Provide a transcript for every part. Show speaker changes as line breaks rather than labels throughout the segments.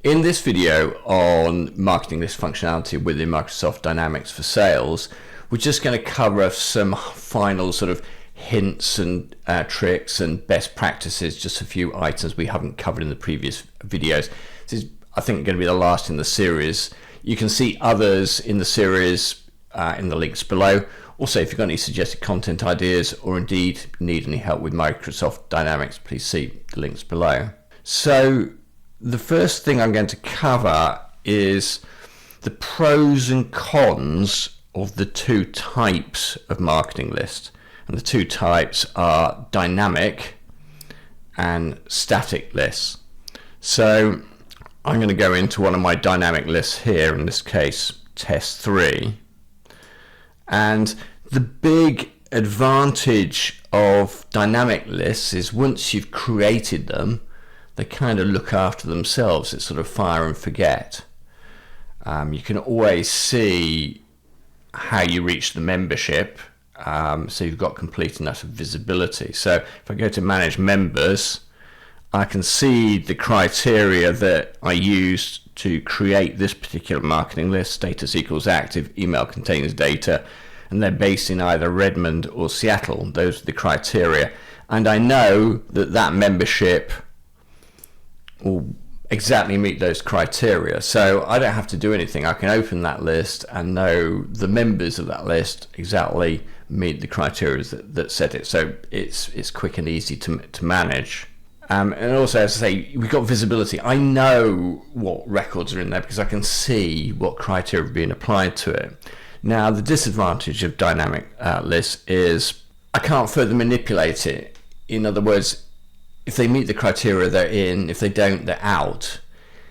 In this video on marketing list functionality within Microsoft Dynamics for Sales, we're just going to cover some final sort of hints and tricks and best practices, just a few items we haven't covered in the previous videos. This is, I think, going to be the last in the series. You can see others in the series in the links below. Also, if you've got any suggested content ideas or indeed need any help with Microsoft Dynamics, please see the links below. So the first thing I'm going to cover is the pros and cons of the two types of marketing list. And the two types are dynamic and static lists. So I'm going to go into one of my dynamic lists here, in this case test 3. And the big advantage of dynamic lists is once you've created them, they kind of look after themselves. It's sort of fire and forget. You can always see how you reach the membership, so you've got complete and utter visibility. So if I go to manage members, I can see the criteria that I used to create this particular marketing list. Status equals active, email contains data, and they're based in either Redmond or Seattle. Those are the criteria, and I know that that membership will exactly meet those criteria, so I don't have to do anything. I can open that list and know the members of that list exactly meet the criteria that set it, so it's quick and easy to manage. And also, as I say, we've got visibility. I know what records are in there because I can see what criteria are being applied to it. Now, the disadvantage of dynamic lists is I can't further manipulate it. In other words, if they meet the criteria, they're in. If they don't, they're out.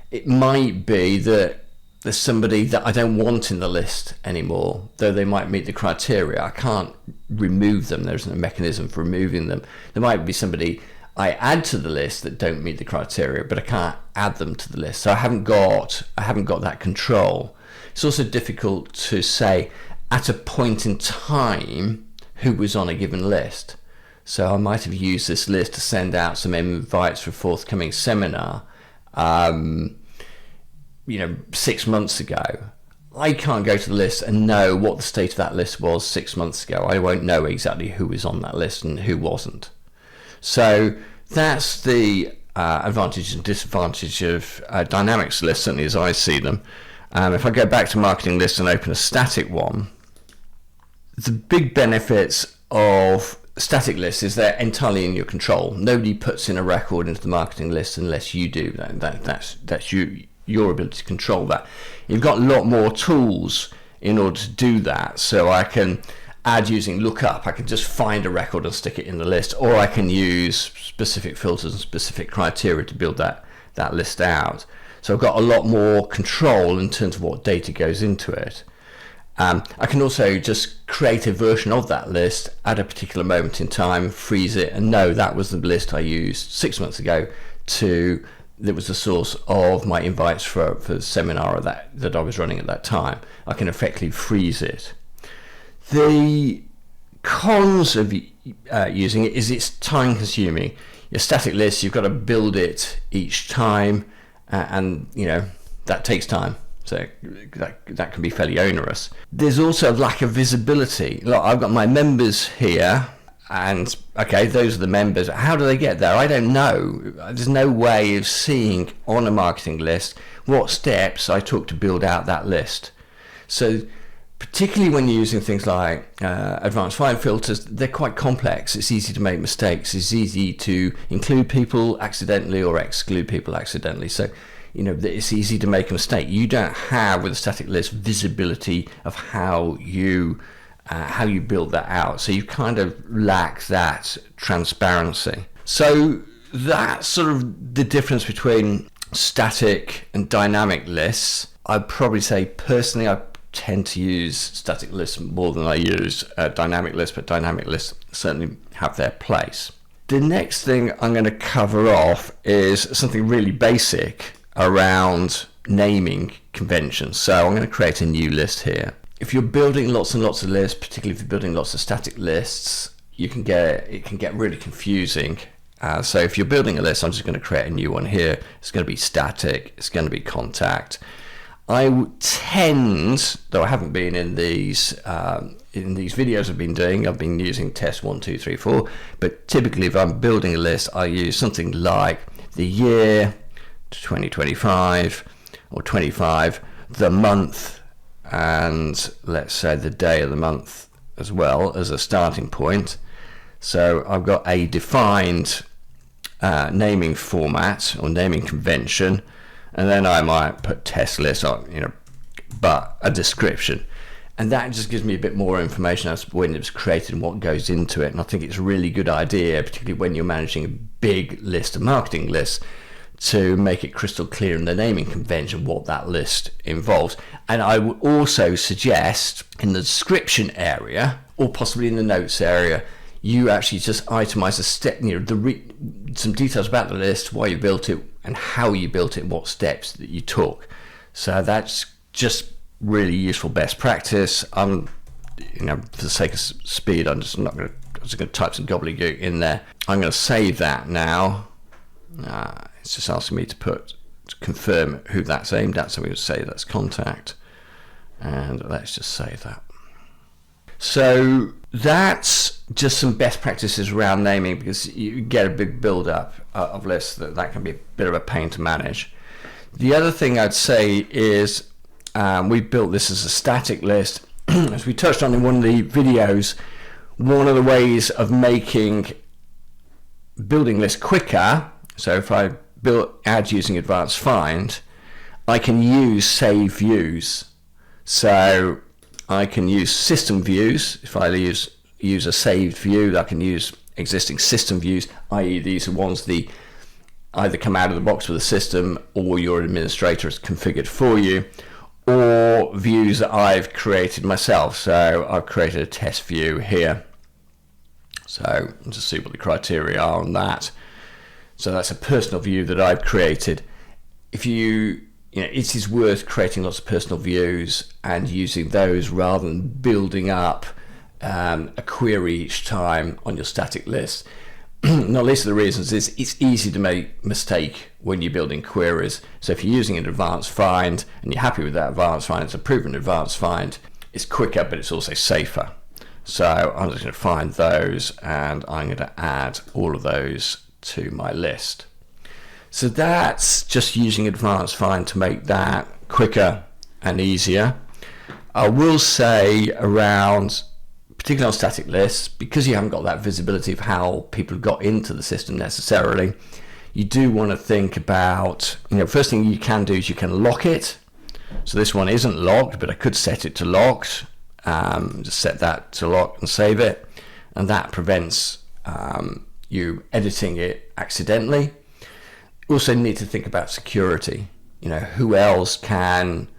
It might be that there's somebody that I don't want in the list anymore, though they might meet the criteria. I can't remove them. There isn't a mechanism for removing them. There might be somebody I add to the list that don't meet the criteria, but I can't add them to the list. So I haven't got that control. It's also difficult to say at a point in time who was on a given list. So I might have used this list to send out some invites for a forthcoming seminar, 6 months ago. I can't go to the list and know what the state of that list was 6 months ago. I won't know exactly who was on that list and who wasn't. So that's the advantage and disadvantage of Dynamics lists, certainly as I see them. If I go back to marketing lists and open a static one, the big benefits of static lists is they're entirely in your control. Nobody puts in a record into the marketing list unless you do. That's your ability to control that. You've got a lot more tools in order to do that. So I can add using lookup. I can just find a record and stick it in the list, or I can use specific filters and specific criteria to build that list out. So I've got a lot more control in terms of what data goes into it. I can also just create a version of that list at a particular moment in time, freeze it, and know that was the list I used 6 months ago that was the source of my invites for the seminar that I was running at that time. I can effectively freeze it. The cons of using it is it's time consuming. Your static list, you've got to build it each time, and that takes time. So that can be fairly onerous. There's also a lack of visibility. Look, I've got my members here, and okay, those are the members. How do they get there? I don't know. There's no way of seeing on a marketing list what steps I took to build out that list. So particularly when you're using things like advanced find filters, they're quite complex. It's easy to make mistakes. It's easy to include people accidentally or exclude people accidentally. So it's easy to make a mistake. You don't have, with a static list, visibility of how you build that out. So you kind of lack that transparency. So that's sort of the difference between static and dynamic lists. I'd probably say personally I tend to use static lists more than I use dynamic lists, but dynamic lists certainly have their place. The next thing I'm going to cover off is something really basic around naming conventions. So I'm going to create a new list here. If you're building lots and lots of lists, particularly if you're building lots of static lists, it can get really confusing So if you're building a list, I'm just going to create a new one here. It's going to be static. It's going to be contact. I tend, though I haven't been in these videos I've been using test 1, 2, 3, 4. But typically, if I'm building a list, I use something like the year 2025 or 25, the month, and let's say the day of the month as well as a starting point. So I've got a defined naming format or naming convention, and then I might put test list on, but a description, and that just gives me a bit more information as to when it was created and what goes into it. And I think it's a really good idea, particularly when you're managing a big list of marketing lists, to make it crystal clear in the naming convention what that list involves. And I would also suggest in the description area, or possibly in the notes area, you actually just itemize a step, some details about the list, why you built it, and how you built it, what steps that you took. So that's just really useful best practice. For the sake of speed, I'm just going to type some gobbledygook in there. I'm going to save that now. It's just asking me to confirm who that's aimed at, so we would say that's contact, and let's just save that. So that's just some best practices around naming, because you get a big build up of lists that can be a bit of a pain to manage. The other thing I'd say is we built this as a static list. As we touched on in one of the videos, one of the ways of making building lists quicker, so if I add using advanced find, I can use save views. So I can use system views. If I use a saved view, I can use existing system views, i.e. these are ones that either come out of the box with the system or your administrator has configured for you, or views that I've created myself. So I've created a test view here. So let's see what the criteria are on that. So that's a personal view that I've created. If it is worth creating lots of personal views and using those rather than building up a query each time on your static list. Not least of the reasons is it's easy to make mistake when you're building queries. So if you're using an advanced find and you're happy with that advanced find, it's a proven advanced find, it's quicker, but it's also safer. So I'm just going to find those, and I'm going to add all of those to my list. So that's just using advanced find to make that quicker and easier. I will say around, particularly on static lists, because you haven't got that visibility of how people got into the system necessarily, you do want to think about, first thing you can do is you can lock it. So this one isn't locked, but I could set it to locked. Just set that to lock and save it, and that prevents you editing it accidentally. You also need to think about security. Who else can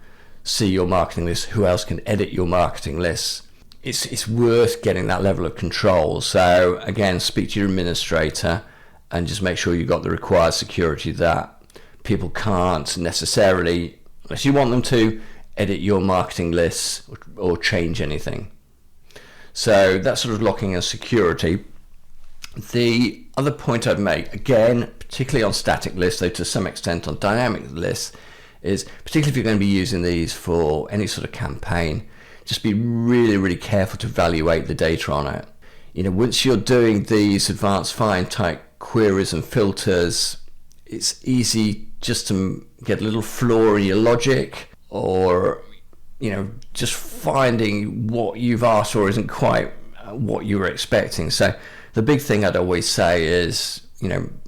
see your marketing list? Who else can edit your marketing lists? It's worth getting that level of control. So again, speak to your administrator and just make sure you've got the required security that people can't necessarily, unless you want them to, edit your marketing lists or change anything. So that's sort of locking and security. The other point I'd make, again, particularly on static lists, though to some extent on dynamic lists, is particularly if you're going to be using these for any sort of campaign, just be really, really careful to evaluate the data on it. Once you're doing these advanced find type queries and filters, it's easy just to get a little flaw in your logic, or just finding what you've asked for isn't quite what you were expecting. So the big thing I'd always say is,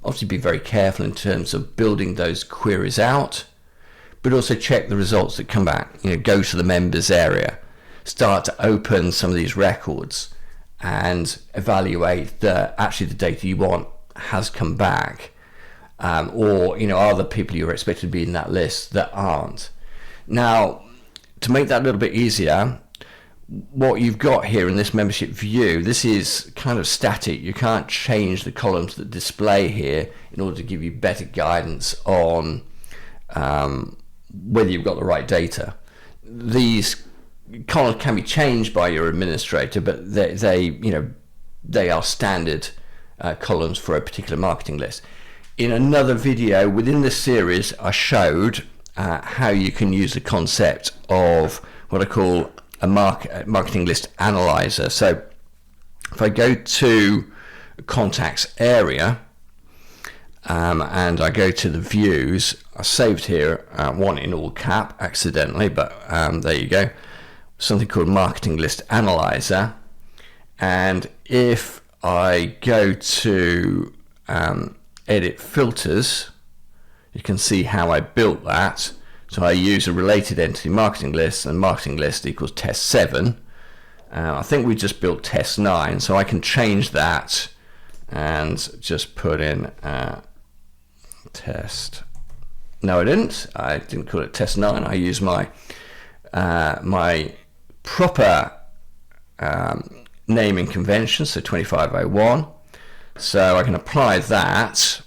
obviously be very careful in terms of building those queries out, but also check the results that come back. Go to the members area, start to open some of these records and evaluate that actually the data you want has come back, or are the people you're expected to be in that list that aren't. Now, to make that a little bit easier, what you've got here in this membership view, this is kind of static. You can't change the columns that display here in order to give you better guidance on whether you've got the right data. These columns can be changed by your administrator, but they are standard columns for a particular marketing list. In another video within this series, I showed how you can use the concept of what I call a marketing list analyzer. So if I go to contacts area and I go to the views, I saved here one in all cap accidentally, but there you go, something called marketing list analyzer. And if I go to edit filters, you can see how I built that. So I use a related entity marketing list, and marketing list equals test 7. I think we just built test 9, so I can change that and just put in test. No, I didn't call it test 9. I use my my proper naming convention, so 2501. So I can apply that,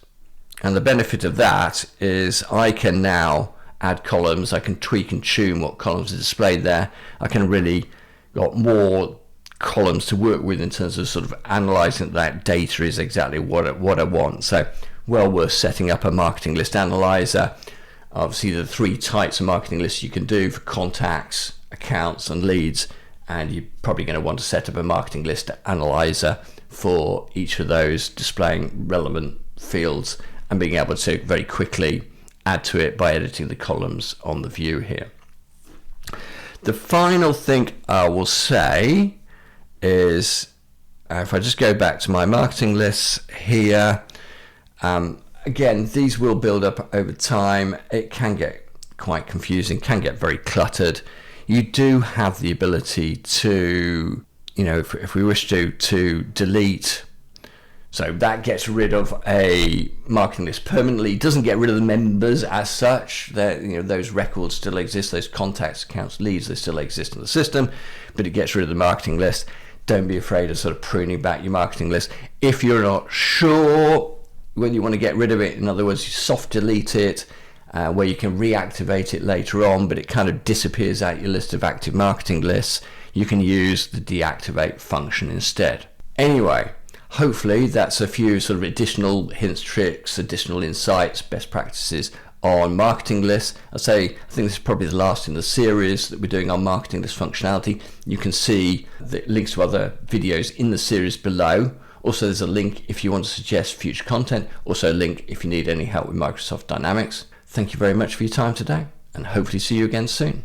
and the benefit of that is I can now add columns. I can tweak and tune what columns are displayed there. I can really got more columns to work with in terms of sort of analyzing that data is exactly what I want. So well worth setting up a marketing list analyzer. Obviously the 3 types of marketing lists you can do for contacts, accounts and leads, and you're probably going to want to set up a marketing list analyzer for each of those, displaying relevant fields and being able to very quickly add to it by editing the columns on the view here. The final thing I will say is if I just go back to my marketing lists here, again, these will build up over time. It can get quite confusing, can get very cluttered. You do have the ability to, if we wish to delete. So that gets rid of a marketing list permanently. It doesn't get rid of the members as such. Those records still exist, those contacts, accounts, leads, they still exist in the system, but it gets rid of the marketing list. Don't be afraid of sort of pruning back your marketing list. If you're not sure whether you want to get rid of it, in other words, you soft delete it, where you can reactivate it later on, but it kind of disappears out your list of active marketing lists, you can use the deactivate function instead. Anyway, hopefully that's a few sort of additional hints, tricks, additional insights, best practices on marketing lists. I think this is probably the last in the series that we're doing on marketing list functionality. You can see the links to other videos in the series below. Also, there's a link if you want to suggest future content. Also a link if you need any help with Microsoft Dynamics. Thank you very much for your time today, and hopefully see you again soon.